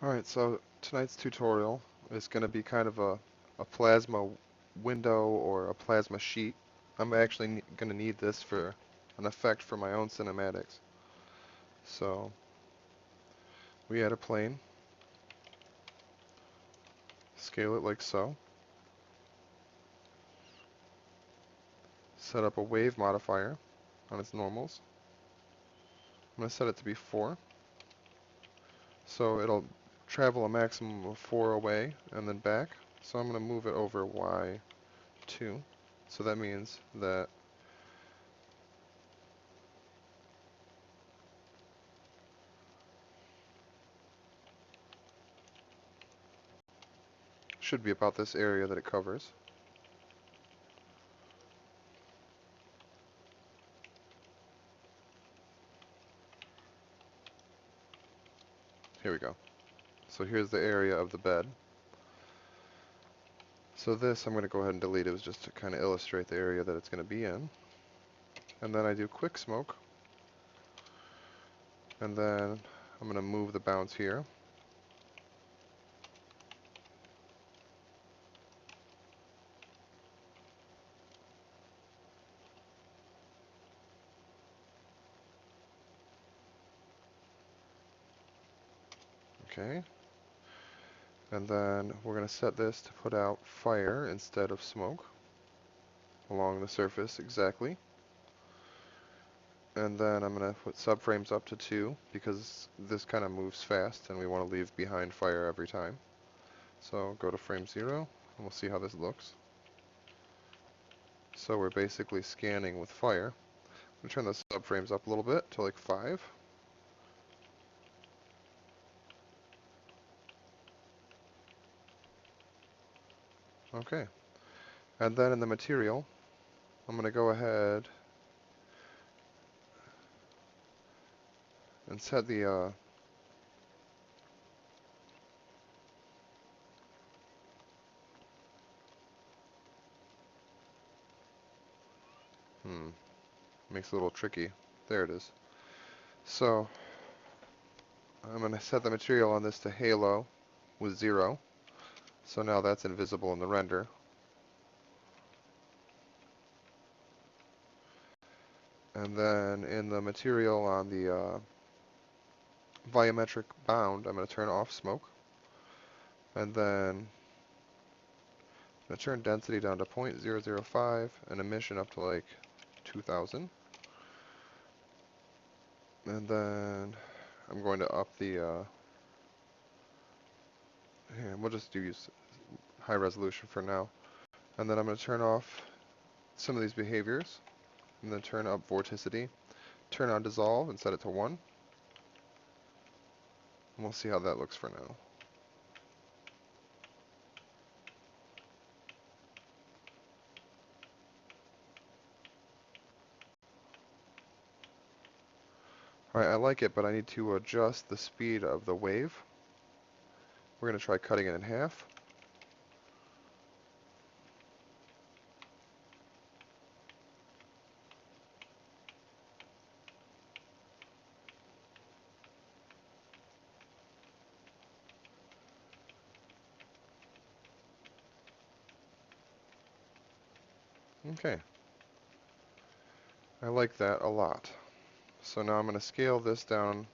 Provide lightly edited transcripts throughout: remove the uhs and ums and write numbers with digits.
Alright, so tonight's tutorial is going to be kind of a plasma window or a plasma sheet. I'm actually going to need this for an effect for my own cinematics. So we add a plane, scale it like so, set up a wave modifier on its normals. I'm going to set it to be 4, so it'll travel a maximum of 4 away and then back. So I'm going to move it over Y2. So that means that should be about this area that it covers. Here we go. So here's the area of the bed. So this I'm going to go ahead and delete. It was just to kind of illustrate the area that it's going to be in. And then I do quick smoke. And then I'm going to move the bounce here. Okay. And then we're going to set this to put out fire instead of smoke along the surface exactly. And then I'm going to put subframes up to 2 because this kind of moves fast and we want to leave behind fire every time. So go to frame 0 and we'll see how this looks. So we're basically scanning with fire. I'm going to turn the subframes up a little bit to like 5. Okay. And then in the material, I'm going to go ahead and set the makes it a little tricky. There it is. So I'm going to set the material on this to halo with 0. So now that's invisible in the render. And then in the material on the volumetric bound, I'm going to turn off smoke. And then I'm going to turn density down to 0.005 and emission up to like 2000. And then I'm going to up the, here, we'll just use high resolution for now. And then I'm going to turn off some of these behaviors, and then turn up vorticity, turn on dissolve and set it to 1. And we'll see how that looks for now. Alright, I like it, but I need to adjust the speed of the wave. We're going to try cutting it in half. Okay, I like that a lot. So now I'm going to scale this down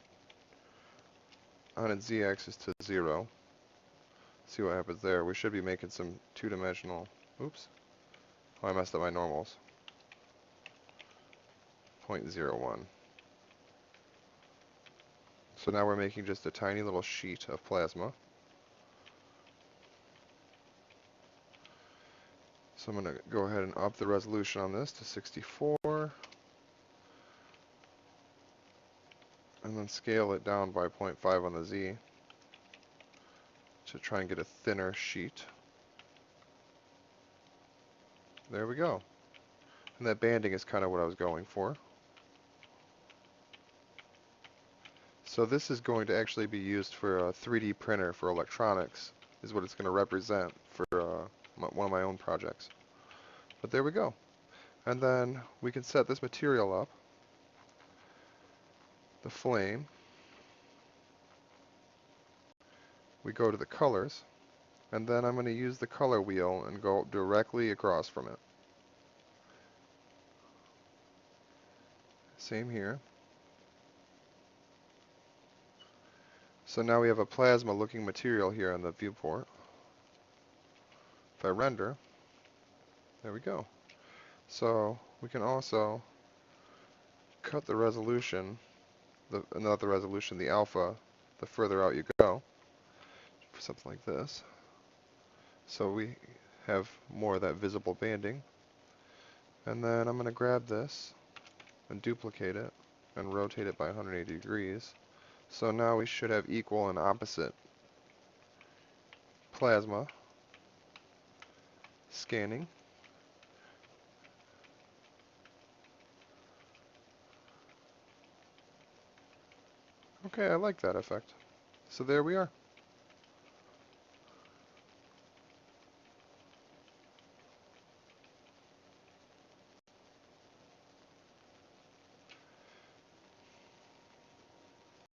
on its z-axis to 0. See what happens there. We should be making some two-dimensional, oops, oh, I messed up my normals. 0.01. So now we're making just a tiny little sheet of plasma. So I'm going to go ahead and up the resolution on this to 64. And then scale it down by 0.5 on the Z to try and get a thinner sheet. There we go. And that banding is kind of what I was going for. So this is going to actually be used for a 3D printer for electronics, is what it's going to represent for one of my own projects. But there we go. And then we can set this material up, the flame, we go to the colors, and then I'm going to use the color wheel and go directly across from it. Same here. So now we have a plasma looking material here on the viewport. If I render, there we go. So we can also cut the resolution, not the resolution, the alpha, the further out you go, for something like this. So we have more of that visible banding. And then I'm going to grab this and duplicate it and rotate it by 180 degrees. So now we should have equal and opposite plasma scanning. Okay, I like that effect. So there we are.